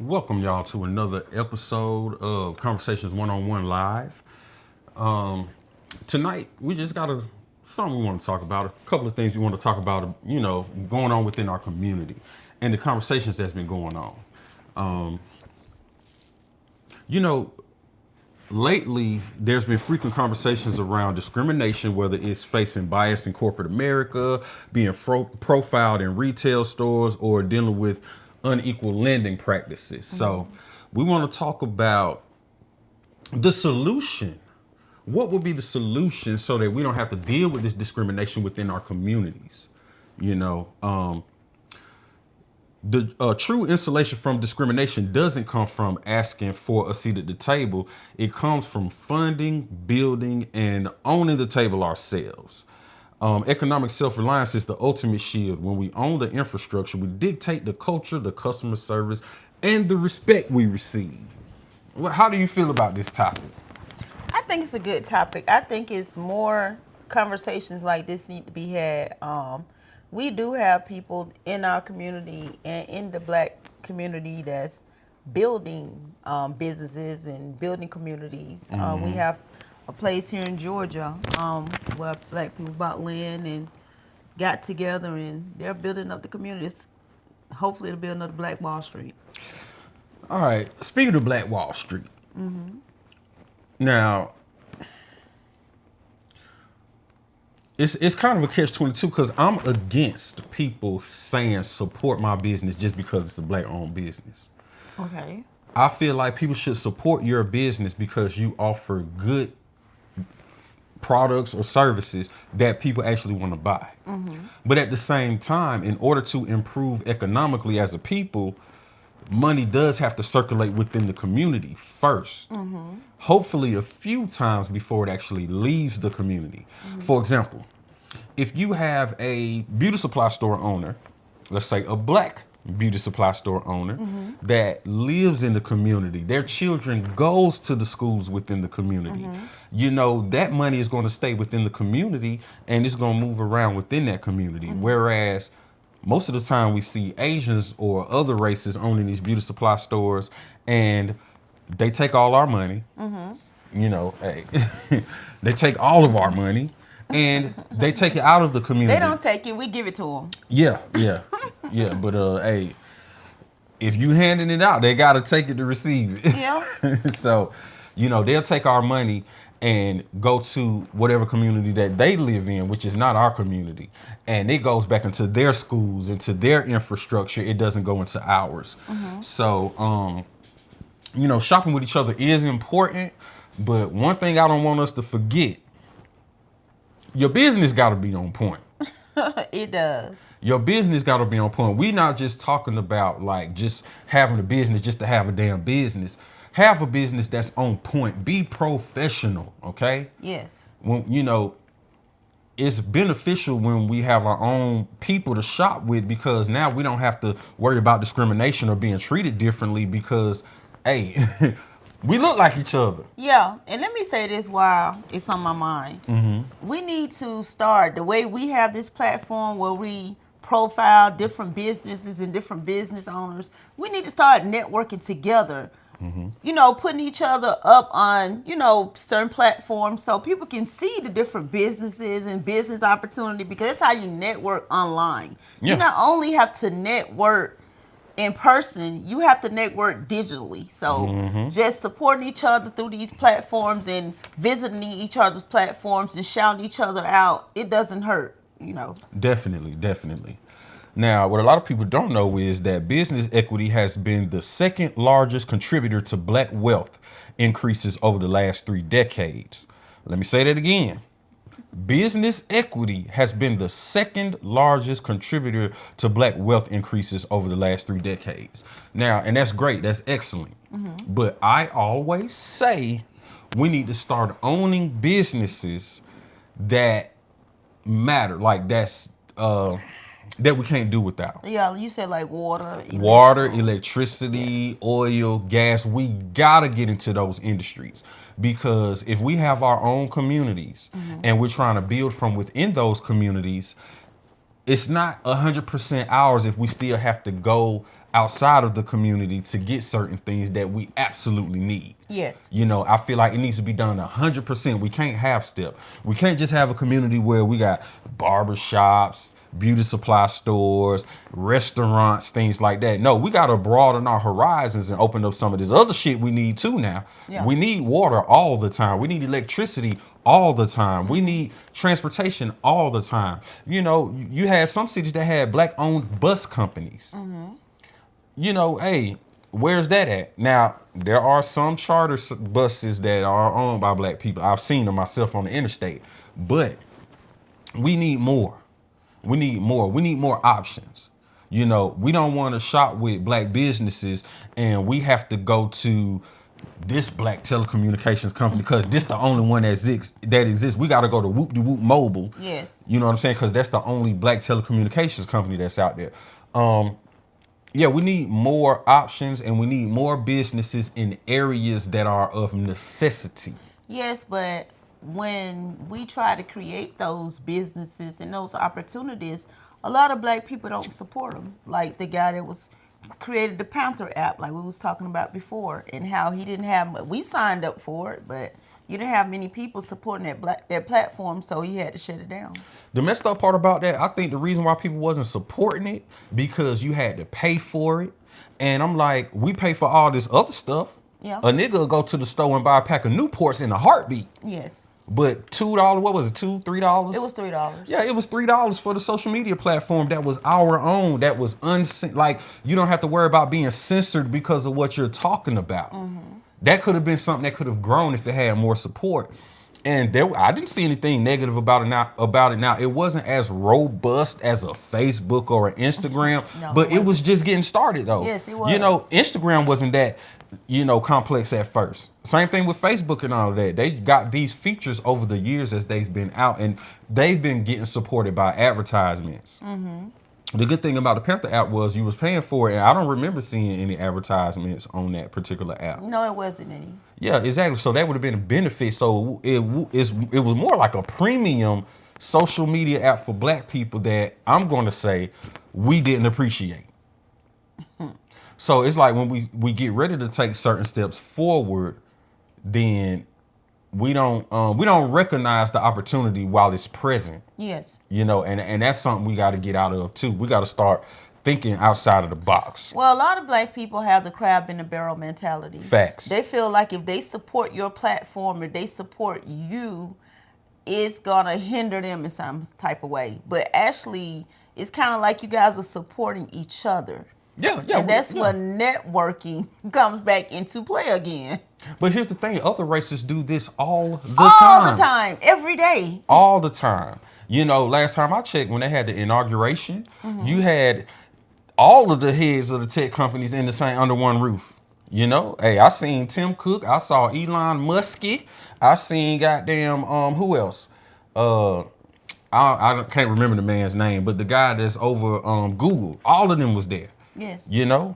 Welcome y'all to another episode of Conversations One-on-One Live. Tonight we just got something we want to talk about, a couple of things we want to talk about, going on within our community and the conversations that's been going on. Um, you know, Lately there's been frequent conversations around discrimination, whether it's facing bias in corporate America, being profiled in retail stores, or dealing with unequal lending practices. So we want to talk about the solution. What would be the solution so that we don't have to deal with this discrimination within our communities? You know, the true insulation from discrimination doesn't come from asking for a seat at the table. It comes from funding, building, and owning the table ourselves. Economic self-reliance is the ultimate shield. When we own the infrastructure, we dictate the culture, the customer service, and the respect we receive. How do you feel about this topic? I think it's a good topic. I think it's more conversations like this need to be had. We do have people in our community and in the Black community that's building businesses and building communities. We have a place here in Georgia where Black people bought land and got together and they're building up the communities. Hopefully, they'll build another Black Wall Street. All right. Speaking of Black Wall Street, now it's kind of a catch-22 because I'm against people saying support my business just because it's a Black-owned business. Okay. I feel like people should support your business because you offer good products or services that people actually want to buy. But at the same time, in order to improve economically as a people, money does have to circulate within the community first. Hopefully a few times before it actually leaves the community. For example, if you have a beauty supply store owner, let's say a Black beauty supply store owner that lives in the community, their children goes to the schools within the community, that money is going to stay within the community and it's going to move around within that community. Whereas most of the time we see Asians or other races owning these beauty supply stores and they take all our money. Hey, they take all of our money and they take it out of the community. They don't take it, we give it to them. Yeah. But hey, if you handing it out, they got to take it to receive it. Yeah. So, they'll take our money and go to whatever community that they live in, which is not our community. And it goes back into their schools, into their infrastructure. It doesn't go into ours. So, shopping with each other is important. But one thing I don't want us to forget, your business got to be on point. It does. Your business got to be on point. We're not just talking about like just having a business just to have a damn business. Have a business that's on point. Be professional, okay? Yes. When it's beneficial when we have our own people to shop with because now we don't have to worry about discrimination or being treated differently because, hey, we look like each other. Yeah, and let me say this while it's on my mind. We need to start the way we have this platform where we profile different businesses and different business owners. We need to start networking together. Putting each other up on, certain platforms so people can see the different businesses and business opportunity because that's how you network online. Yeah. You not only have to network in person, you have to network digitally. So just supporting each other through these platforms and visiting each other's platforms and shouting each other out, it doesn't hurt, Definitely. Now, what a lot of people don't know is that business equity has been the second largest contributor to Black wealth increases over the last 3 decades. Let me say that again. Business equity has been the second largest contributor to Black wealth increases over the last 3 decades. Now, and that's great. That's excellent. But I always say we need to start owning businesses that matter. Like that's that we can't do without. Yeah, you said like water, electricity, oil, gas. We gotta get into those industries because if we have our own communities and we're trying to build from within those communities, it's not 100% ours if we still have to go outside of the community to get certain things that we absolutely need. Yes. You know, I feel like it needs to be done 100%. We can't half step. We can't just have a community where we got barbershops, beauty supply stores, restaurants, things like that. No, we got to broaden our horizons and open up some of this other shit we need too now. Yeah. We need water all the time. We need electricity all the time. We need transportation all the time. You know, you had some cities that had black-owned bus companies. You know, hey, where's that at? Now, there are some charter buses that are owned by black people. I've seen them myself on the interstate. But we need more. We need more. We need more options. You know, we don't want to shop with black businesses and we have to go to this black telecommunications company because this the only one that exists. We got to go to Whoop De Whoop Mobile. Yes. You know what I'm saying? Because that's the only black telecommunications company that's out there. Yeah, we need more options and we need more businesses in areas that are of necessity. Yes, but when we try to create those businesses and those opportunities, a lot of black people don't support them. Like the guy that was created the Panther app, like we was talking about before, and how he didn't have. We signed up for it, but you didn't have many people supporting that platform, so he had to shut it down. The messed up part about that, I think the reason why people wasn't supporting it because you had to pay for it, and I'm like, we pay for all this other stuff. Yeah. A nigga will go to the store and buy a pack of Newports in a heartbeat. Yes. But $2, what was it, $3? It was $3. Yeah, it was $3 for the social media platform that was our own, that was like, you don't have to worry about being censored because of what you're talking about. That could have been something that could have grown if it had more support. And I didn't see anything negative about it now. It wasn't as robust as a Facebook or an Instagram, No, but it it was just getting started though. Yes, it was. You know, Instagram wasn't that, complex at first. Same thing with Facebook and all of that. They got these features over the years as they've been out, and they've been getting supported by advertisements. The good thing about the Panther app was you was paying for it, and I don't remember seeing any advertisements on that particular app. No, it wasn't any. Yeah, exactly. So that would have been a benefit. So it was more like a premium social media app for black people that I'm going to say we didn't appreciate. So it's like when we get ready to take certain steps forward, then we don't recognize the opportunity while it's present. Yes. And that's something we got to get out of too. We got to start thinking outside of the box. Well, a lot of black people have the crab in the barrel mentality. Facts. They feel like if they support your platform or they support you, it's gonna hinder them in some type of way. But actually, it's kind of like you guys are supporting each other. Yeah. And that's when networking comes back into play again. But here's the thing: other races do this all the time, every day. All the time. Last time I checked, when they had the inauguration, you had all of the heads of the tech companies in the same under one roof. Hey, I seen Tim Cook, I saw Elon Musk, I seen goddamn who else? I can't remember the man's name, but the guy that's over Google, all of them was there. Yes. And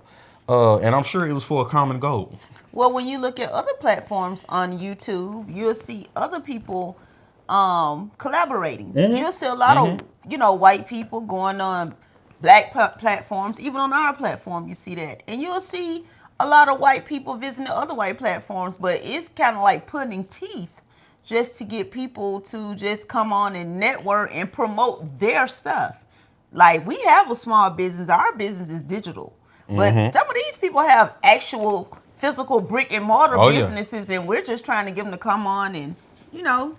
I'm sure it was for a common goal. Well, when you look at other platforms on YouTube, you'll see other people collaborating. You'll see a lot of white people going on black platforms. Even on our platform, you see that. And you'll see a lot of white people visiting other white platforms, but it's kind of like pulling teeth just to get people to just come on and network and promote their stuff. Like, we have a small business. Our business is digital. But some of these people have actual physical brick and mortar businesses, and we're just trying to get them to come on and,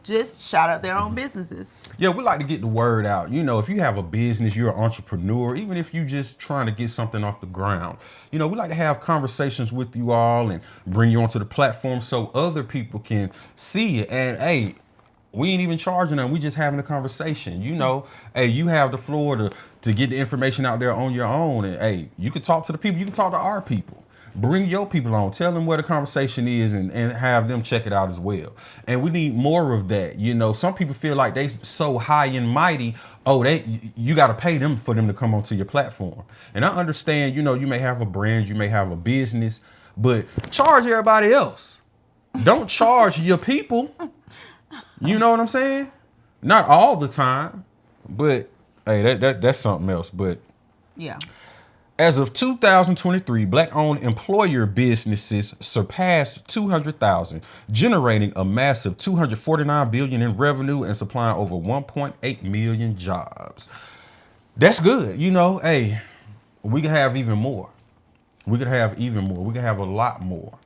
just shout out their own businesses. Yeah, we like to get the word out. If you have a business, you're an entrepreneur, even if you're just trying to get something off the ground, we like to have conversations with you all and bring you onto the platform so other people can see it. And hey, we ain't even charging them. We just having a conversation. Hey, you have the floor to get the information out there on your own. And hey, you can talk to the people. You can talk to our people. Bring your people on. Tell them where the conversation is and have them check it out as well. And we need more of that. Some people feel like they so high and mighty. Oh, you got to pay them for them to come onto your platform. And I understand, you may have a brand, you may have a business, but charge everybody else. Don't charge your people. You know what I'm saying? Not all the time, but hey, that's something else. But yeah. As of 2023, black-owned employer businesses surpassed 200,000, generating a massive $249 billion in revenue and supplying over 1.8 million jobs. That's good. Hey, we can have even more. We could have even more. We could have a lot more.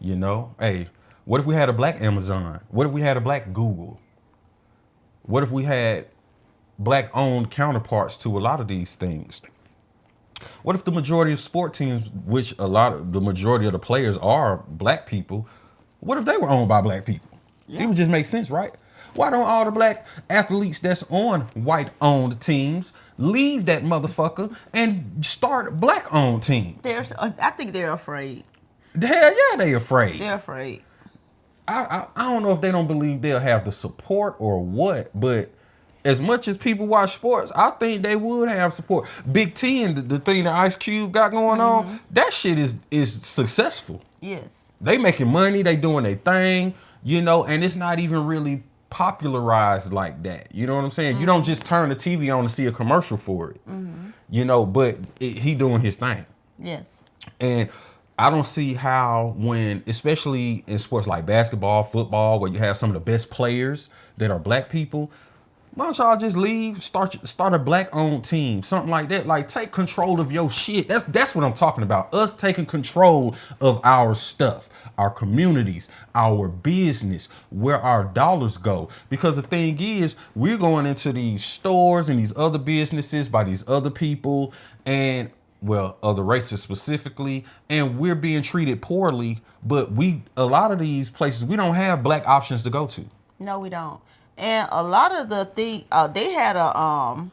Hey, what if we had a black Amazon? What if we had a black Google? What if we had black-owned counterparts to a lot of these things? What if the majority of sport teams, which the majority of the players are black people, what if they were owned by black people? Yeah. It would just make sense, right? Why don't all the black athletes that's on white-owned teams leave that motherfucker and start black-owned teams? I think they're afraid. Hell yeah, they afraid. They're afraid. I don't know if they don't believe they'll have the support or what, but as much as people watch sports, I think they would have support. Big Ten, the thing that Ice Cube got going on, that shit is successful. Yes. They making money, they doing their thing, and it's not even really popularized like that. You know what I'm saying? You don't just turn the TV on to see a commercial for it. But he doing his thing. Yes. And I don't see how especially in sports like basketball, football, where you have some of the best players that are black people, why don't y'all just leave, start a black-owned team, something like that. Like, take control of your shit. That's what I'm talking about. Us taking control of our stuff, our communities, our business, where our dollars go. Because the thing is, we're going into these stores and these other businesses by these other people and, other races specifically, and we're being treated poorly. But a lot of these places, we don't have black options to go to. No, we don't. And a lot of the thing, they had a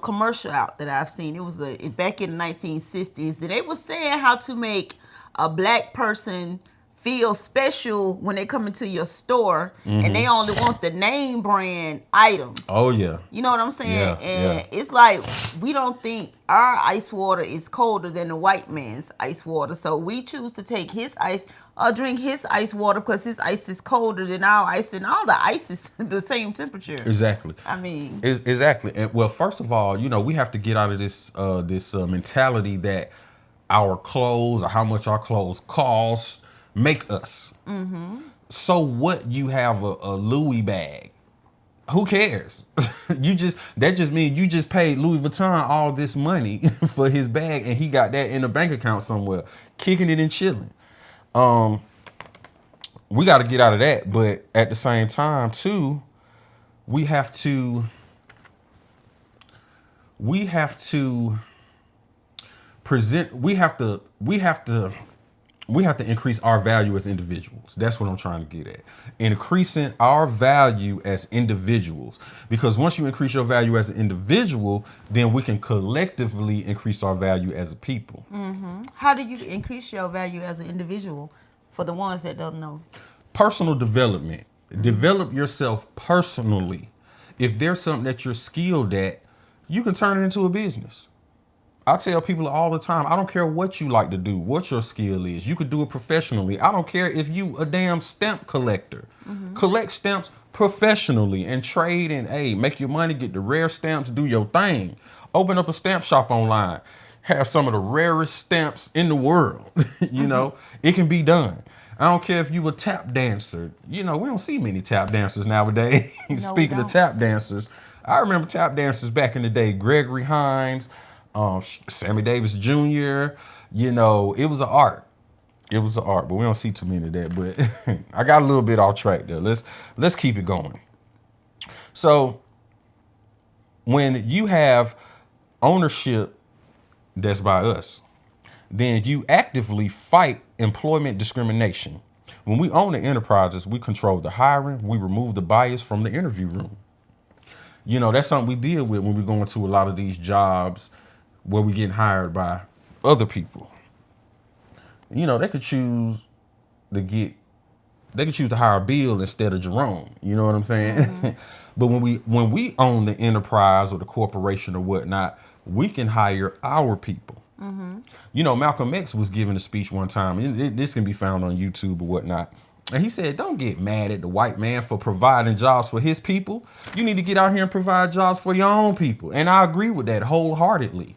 commercial out that I've seen. It was back in the 1960s. They were saying how to make a black person feel special when they come into your store, and they only want the name brand items. Oh yeah. You know what I'm saying? Yeah, and it's like we don't think our ice water is colder than the white man's ice water, so we choose to take his ice or drink his ice water because his ice is colder than our ice, and all the ice is the same temperature. Exactly. I mean, exactly. And first of all, we have to get out of this mentality that our clothes or how much our clothes cost make us. So what? You have a Louis bag. Who cares? That just means you just paid Louis Vuitton all this money for his bag, and he got that in a bank account somewhere, kicking it and chilling. We got to get out of that, but at the same time too, we have to present. We have to increase our value as individuals. That's what I'm trying to get at. Increasing our value as individuals. Because once you increase your value as an individual, then we can collectively increase our value as a people. How do you increase your value as an individual for the ones that don't know? Personal development. Develop yourself personally. If there's something that you're skilled at, you can turn it into a business. I tell people all the time, I don't care what you like to do, what your skill is. You could do it professionally. I don't care if you a damn stamp collector. Collect stamps professionally and trade and make your money, get the rare stamps, do your thing. Open up a stamp shop online. Have some of the rarest stamps in the world. It can be done. I don't care if you a tap dancer. We don't see many tap dancers nowadays. No, Speaking of tap dancers, I remember tap dancers back in the day, Gregory Hines, Sammy Davis Jr. It was an art. It was an art, but we don't see too many of that. But I got a little bit off track there. Let's keep it going. So when you have ownership that's by us, then you actively fight employment discrimination. When we own the enterprises, we control the hiring, we remove the bias from the interview room. That's something we deal with when we go into a lot of these jobs where we getting hired by other people. They could choose to hire Bill instead of Jerome. You know what I'm saying? But when we own the enterprise or the corporation or whatnot, we can hire our people. Malcolm X was giving a speech one time, and this can be found on YouTube or whatnot. And he said, don't get mad at the white man for providing jobs for his people. You need to get out here and provide jobs for your own people. And I agree with that wholeheartedly.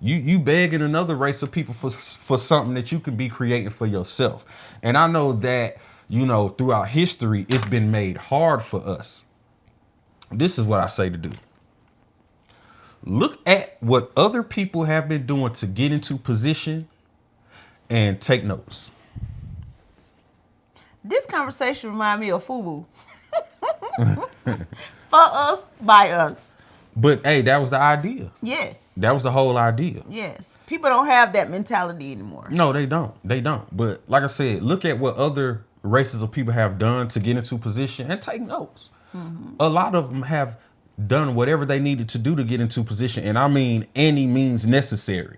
You begging another race of people for something that you can be creating for yourself. And I know that, throughout history, it's been made hard for us. This is what I say to do. Look at what other people have been doing to get into position and take notes. This conversation reminds me of FUBU. For us, by us. But hey, that was the idea. Yes. That was the whole idea. Yes. People don't have that mentality anymore. No, they don't. They don't. But like I said, look at what other races of people have done to get into position and take notes. Mm-hmm. A lot of them have done whatever they needed to do to get into position. And I mean any means necessary.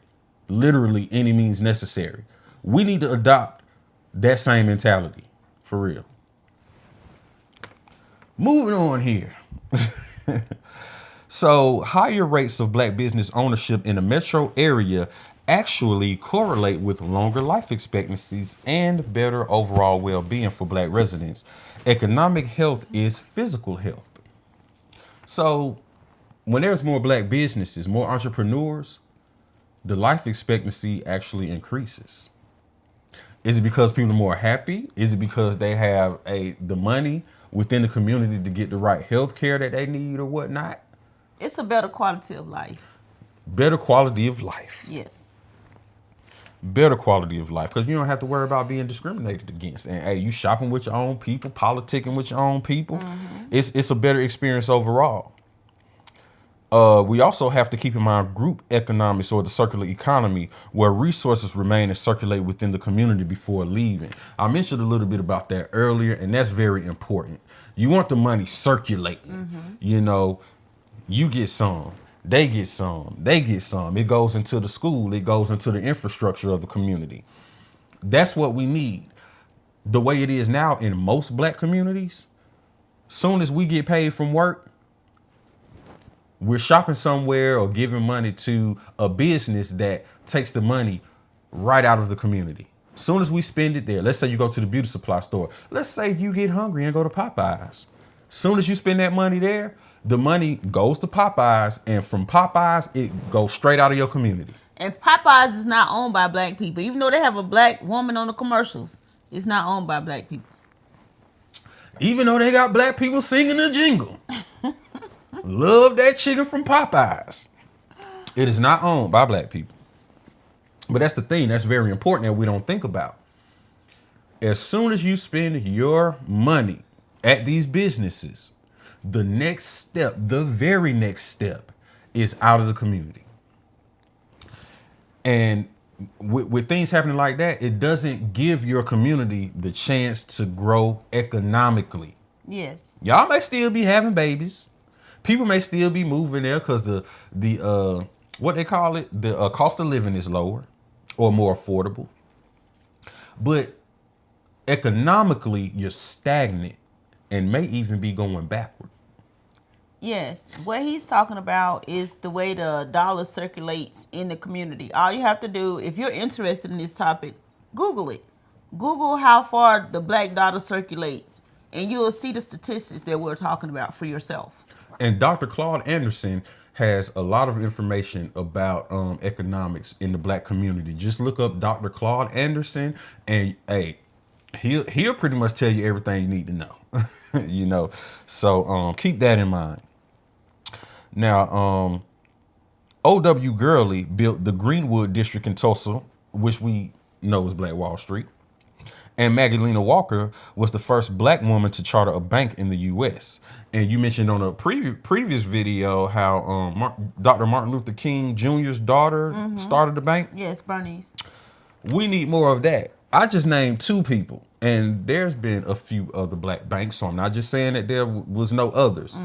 Literally any means necessary. We need to adopt that same mentality. For real. Moving on here. So higher rates of black business ownership in the metro area actually correlate with longer life expectancies and better overall well-being for black residents. Economic health is physical health. So when there's more black businesses, more entrepreneurs, the life expectancy actually increases. Is it because people are more happy? Is it because they have the money within the community to get the right health care that they need or whatnot? It's a better quality of life. Better quality of life. Yes. Better quality of life, because you don't have to worry about being discriminated against. And hey, you shopping with your own people, politicking with your own people. Mm-hmm. It's a better experience overall. We also have to keep in mind group economics, or the circular economy, where resources remain and circulate within the community before leaving. I mentioned a little bit about that earlier, and that's very important. You want the money circulating. Mm-hmm. You get some, they get some, they get some. It goes into the school. It goes into the infrastructure of the community. That's what we need. The way it is now in most black communities, soon as we get paid from work, we're shopping somewhere or giving money to a business that takes the money right out of the community. Soon as we spend it there, let's say you go to the beauty supply store. Let's say you get hungry and go to Popeyes. Soon as you spend that money there, the money goes to Popeyes, and from Popeyes, it goes straight out of your community. And Popeyes is not owned by black people. Even though they have a black woman on the commercials, it's not owned by black people. Even though they got black people singing the jingle. Love that chicken from Popeyes. It is not owned by black people. But that's the thing that's very important that we don't think about. As soon as you spend your money at these businesses, the next step, the very next step, is out of the community. And with things happening like that, it doesn't give your community the chance to grow economically. Yes. Y'all may still be having babies. People may still be moving there because the what they call it, the cost of living is lower or more affordable. But economically, you're stagnant and may even be going backward. Yes. What he's talking about is the way the dollar circulates in the community. All you have to do, if you're interested in this topic, Google it. Google how far the black dollar circulates, and you'll see the statistics that we're talking about for yourself. And Dr. Claude Anderson has a lot of information about economics in the black community. Just look up Dr. Claude Anderson, and hey, he'll pretty much tell you everything you need to know. So keep that in mind. Now, O.W. Gurley built the Greenwood district in Tulsa, which we know is Black Wall Street. And Magdalena Walker was the first black woman to charter a bank in the U.S. And you mentioned on a previous video how Dr. Martin Luther King Jr.'s daughter started the bank. Yes, Bernice. We need more of that. I just named 2 people, and there's been a few other black banks, so I'm not just saying that there was no others.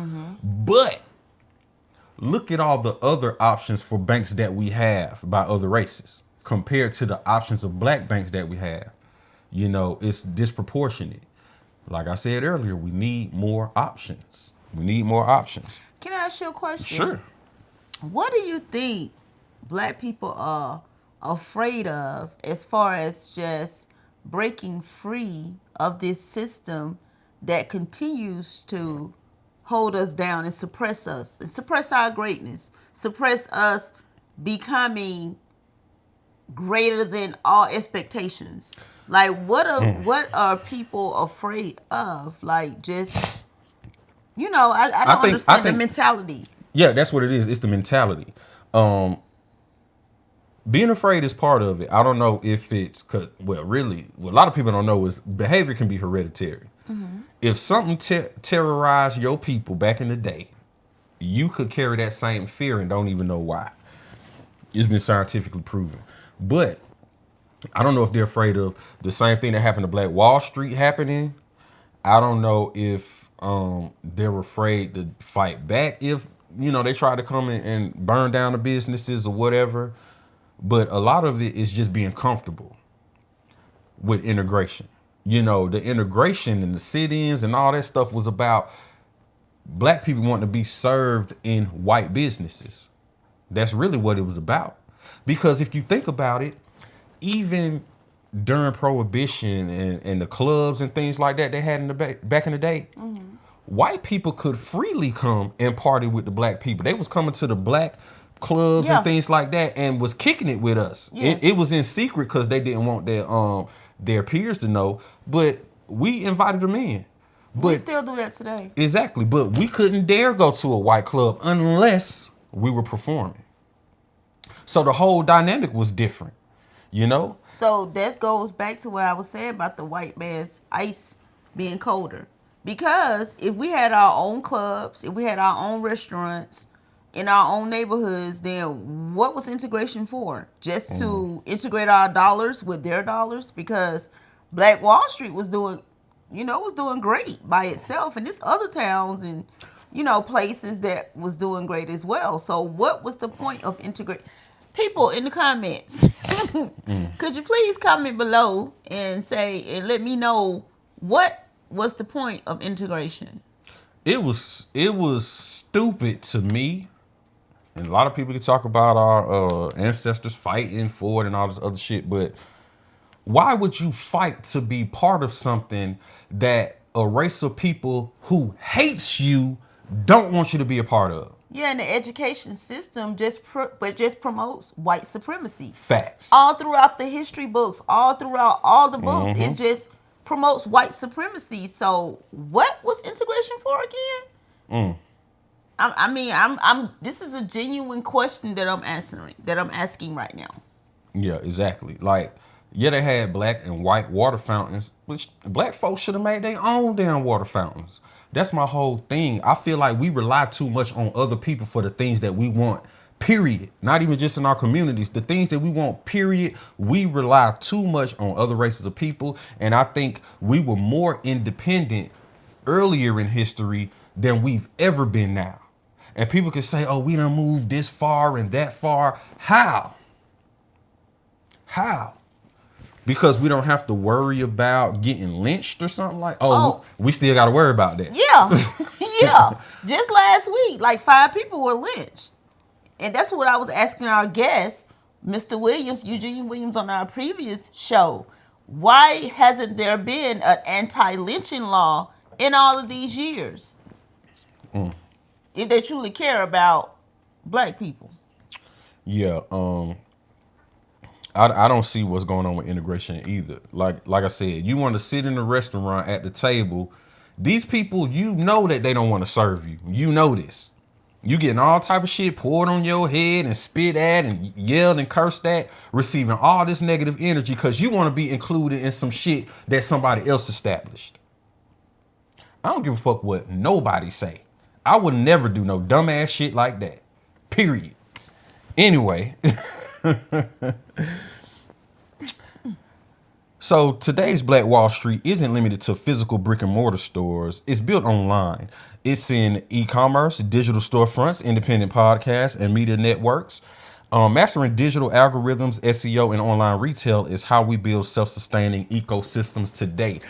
But look at all the other options for banks that we have by other races compared to the options of black banks that we have. It's disproportionate. Like I said earlier, we need more options. Can I ask you a question? Sure. What do you think black people are afraid of as far as just breaking free of this system that continues to hold us down and suppress us and suppress our greatness, suppress us becoming greater than all expectations. Like, what are people afraid of? Like, just I don't understand the mentality. Yeah, that's what it is. It's the mentality. Being afraid is part of it. I don't know if it's because, really, what a lot of people don't know is behavior can be hereditary. If something terrorized your people back in the day, you could carry that same fear and don't even know why. It's been scientifically proven. But I don't know if they're afraid of the same thing that happened to Black Wall Street happening. I don't know if they're afraid to fight back if, they try to come in and burn down the businesses or whatever. But a lot of it is just being comfortable with integration. The integration and the sit-ins and all that stuff was about Black people wanting to be served in white businesses. That's really what it was about. Because if you think about it, even during Prohibition and the clubs and things like that they had in the back in the day, white people could freely come and party with the Black people. They was coming to the Black clubs and things like that and was kicking it with us. Yes. It was in secret because they didn't want their peers to know, but we invited them in. But we still do that today. Exactly, but we couldn't dare go to a white club unless we were performing. So the whole dynamic was different, So that goes back to what I was saying about the white man's ice being colder. Because if we had our own clubs, if we had our own restaurants in our own neighborhoods, then what was integration for? Just to integrate our dollars with their dollars? Because Black Wall Street was doing great by itself, and there's other towns and places that was doing great as well. So what was the point of integrate? People in the comments, could you please comment below and say and let me know what was the point of integration? It was stupid to me. And a lot of people can talk about our ancestors fighting for it and all this other shit, but why would you fight to be part of something that a race of people who hates you don't want you to be a part of? Yeah, and the education system just promotes white supremacy. Facts. All throughout the history books, all throughout all the books, it just promotes white supremacy. So what was integration for again? I'm this is a genuine question that I'm asking right now. Yeah, exactly. Like, yeah, they had black and white water fountains, which Black folks should have made their own damn water fountains. That's my whole thing. I feel like we rely too much on other people for the things that we want, period. Not even just in our communities. The things that we want, period. We rely too much on other races of people. And I think we were more independent earlier in history than we've ever been now. And people can say, oh, we done moved this far and that far. How? Because we don't have to worry about getting lynched or something like. We still got to worry about that. Yeah. Just last week, like 5 people were lynched. And that's what I was asking our guest, Mr. Williams, Eugene Williams, on our previous show. Why hasn't there been an anti-lynching law in all of these years? If they truly care about Black people. Yeah, I don't see what's going on with integration either. Like I said, you want to sit in a restaurant at the table. These people, that they don't want to serve you. You know this. You getting all type of shit poured on your head and spit at and yelled and cursed at, receiving all this negative energy because you want to be included in some shit that somebody else established. I don't give a fuck what nobody say. I would never do no dumbass shit like that. Period. Anyway. So today's Black Wall Street isn't limited to physical brick and mortar stores. It's built online. It's in e-commerce, digital storefronts, independent podcasts, and media networks. Mastering digital algorithms, SEO, and online retail is how we build self-sustaining ecosystems today.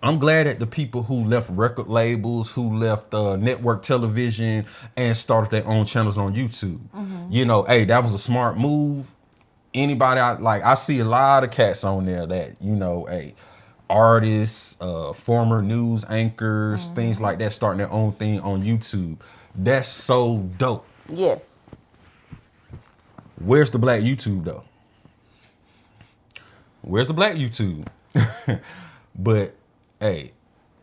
I'm glad that the people who left record labels, who left network television and started their own channels on YouTube. Hey, that was a smart move. Anybody I see a lot of cats on there that, artists, former news anchors, things like that, starting their own thing on YouTube. That's so dope. Yes. Where's the black YouTube though? Where's the black YouTube? But hey,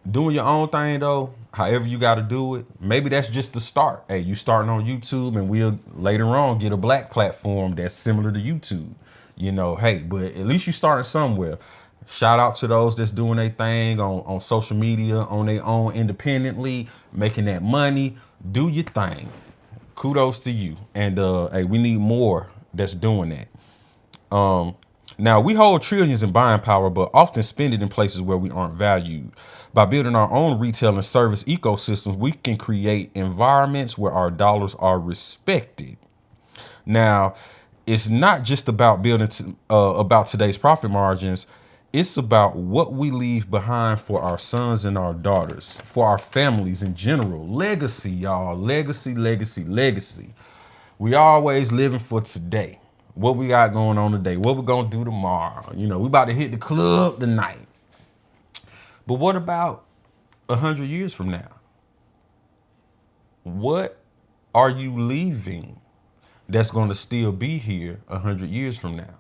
doing your own thing though, however you got to do it, maybe that's just the start. Hey, you starting on YouTube, and we'll later on get a black platform that's similar to YouTube. You know, hey, but at least you starting somewhere. Shout out to those that's doing their thing on social media, on their own independently, making that money. Do your thing. Kudos to you. And hey, we need more that's doing that. Now, we hold trillions in buying power, but often spend it in places where we aren't valued. By building our own retail and service ecosystems, we can create environments where our dollars are respected. Now, it's not just about building about today's profit margins. It's about what we leave behind for our sons and our daughters, for our families in general. Legacy, y'all. Legacy, legacy, legacy. We always living for today. What we got going on today, what we're gonna do tomorrow. You know, we about to hit the club tonight. But what about 100 years from now? What are you leaving that's gonna still be here 100 years from now?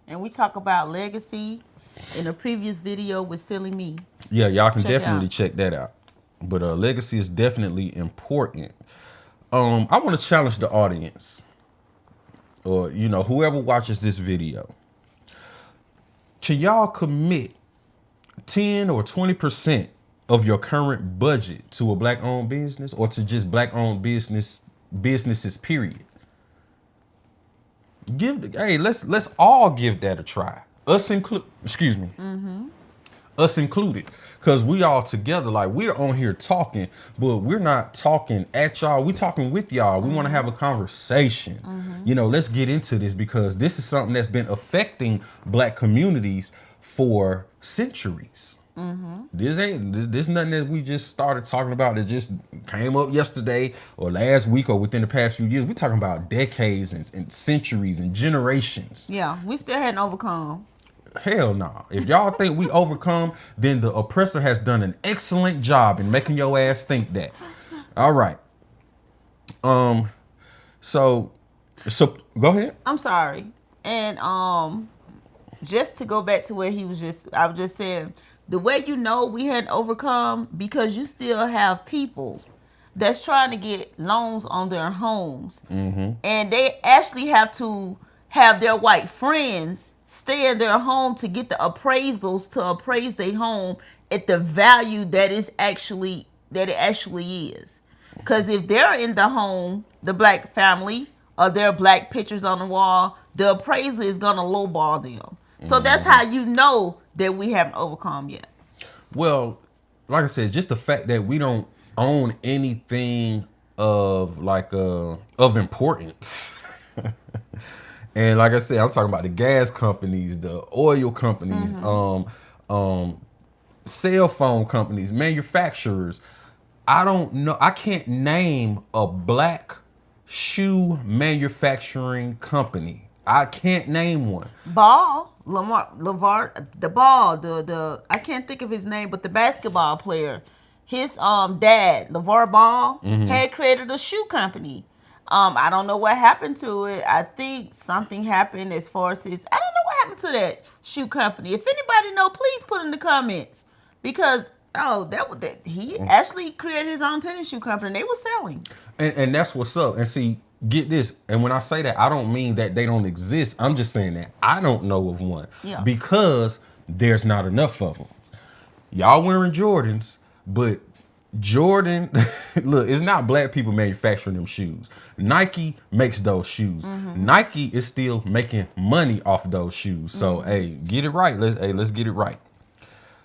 And we talk about legacy in a previous video with Silly Me. Yeah, y'all can Check it definitely out. check that out. But legacy is definitely important. I want to challenge the audience, or you know, whoever watches this video. Can y'all commit 10 or 20% of your current budget to a black-owned business, or to just black-owned businesses, period? Let's all give that a try. Us include, us included, because we all together, like, we're on here talking, but we're not talking at y'all. We talking with y'all. We want to have a conversation. You know, let's get into this, because this is something that's been affecting black communities for centuries. This nothing that we just started talking about that just came up yesterday or last week or within the past few years. We're talking about decades and centuries and generations. Yeah, we still hadn't overcome. Hell no. If y'all think we overcome, then the oppressor has done an excellent job in making your ass think that. All right. So go ahead. I'm sorry. And just to go back to where I was just saying, the way you know we hadn't overcome, because you still have people that's trying to get loans on their homes. And they actually have to have their white friends stay in their home to get the appraisals to appraise their home at the value that it actually is. Because if they're in the home, the black family, or their black pictures on the wall, the appraiser is gonna lowball them. So that's how you know that we haven't overcome yet. Well, like I said, just the fact that we don't own anything of importance. And like I said, I'm talking about the gas companies, the oil companies, cell phone companies, manufacturers. I don't know. I can't name a black shoe manufacturing company. I can't name one. I can't think of his name, but the basketball player, his dad, LeVar Ball, had created a shoe company. I don't know what happened to it. I think something happened as far as I don't know what happened to that shoe company. If anybody know, please put in the comments, because he actually created his own tennis shoe company. They were selling. And that's what's up. And see, get this. And when I say that, I don't mean that they don't exist. I'm just saying that I don't know of one. Yeah. Because there's not enough of them. Y'all wearing Jordans, but Jordan, look, it's not black people manufacturing them shoes. Nike makes those shoes. Nike is still making money off those shoes. So, hey, get it right. Let's get it right.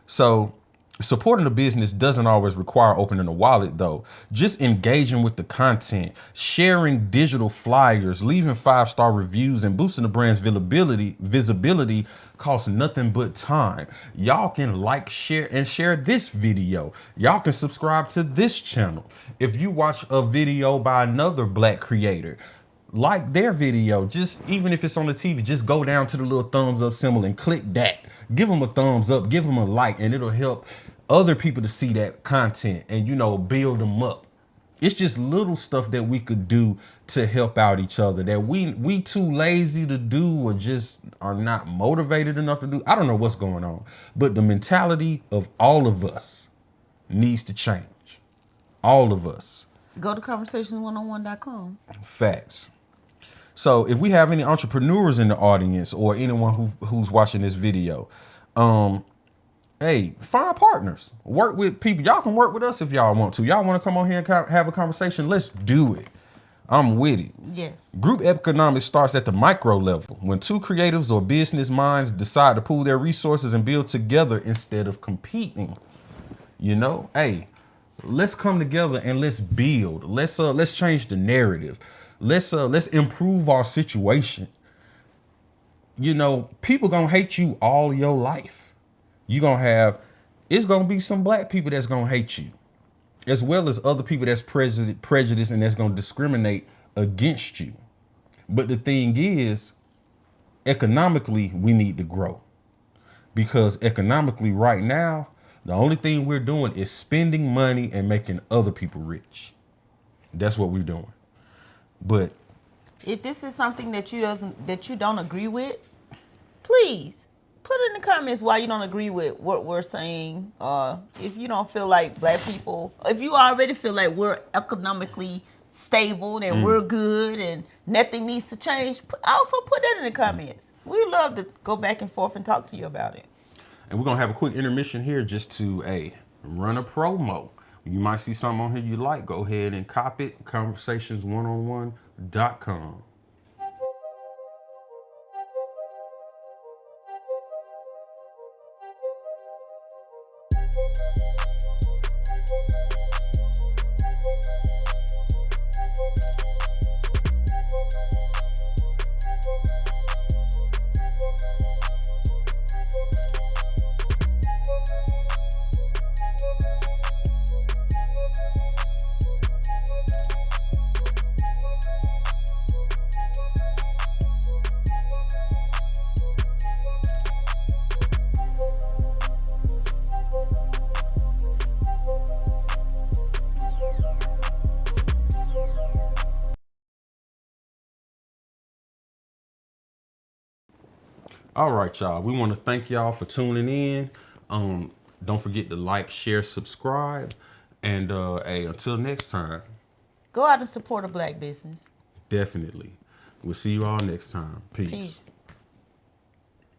So, supporting a business doesn't always require opening a wallet, though. Just engaging with the content, sharing digital flyers, leaving 5-star reviews, and boosting the brand's visibility costs nothing but time. Y'all can like, share this video. Y'all can subscribe to this channel. If you watch a video by another black creator, like their video, just even if it's on the TV, just go down to the little thumbs up symbol and click that. Give them a thumbs up, give them a like, and it'll help other people to see that content and, you know, build them up. It's just little stuff that we could do to help out each other that we too lazy to do or just are not motivated enough to do. I don't know what's going on, but the mentality of all of us needs to change. All of us. Go to conversationsone-on-one.com. Facts. So if we have any entrepreneurs in the audience or anyone who's watching this video, hey, find partners. Work with people. Y'all can work with us if y'all want to. Y'all want to come on here and have a conversation? Let's do it. I'm with it. Yes. Group economics starts at the micro level when two creatives or business minds decide to pool their resources and build together instead of competing. You know, hey, let's come together and let's build. Let's change the narrative. Let's improve our situation. You know, people gonna hate you all your life. It's gonna be some black people that's gonna hate you, as well as other people that's prejudiced and that's gonna discriminate against you. But the thing is, economically, we need to grow, because economically right now, the only thing we're doing is spending money and making other people rich. That's what we're doing. But if this is something that you don't agree with, please put in the comments why you don't agree with what we're saying. If you don't feel like black people, if you already feel like we're economically stable and we're good and nothing needs to change, also put that in the comments. We love to go back and forth and talk to you about it. And we're gonna have a quick intermission here just to run a promo. You might see something on here you like. Go ahead and cop it. Conversationsone-on-one.com. All right, y'all. We want to thank y'all for tuning in. Don't forget to like, share, subscribe. And until next time. Go out and support a black business. Definitely. We'll see you all next time. Peace. Peace.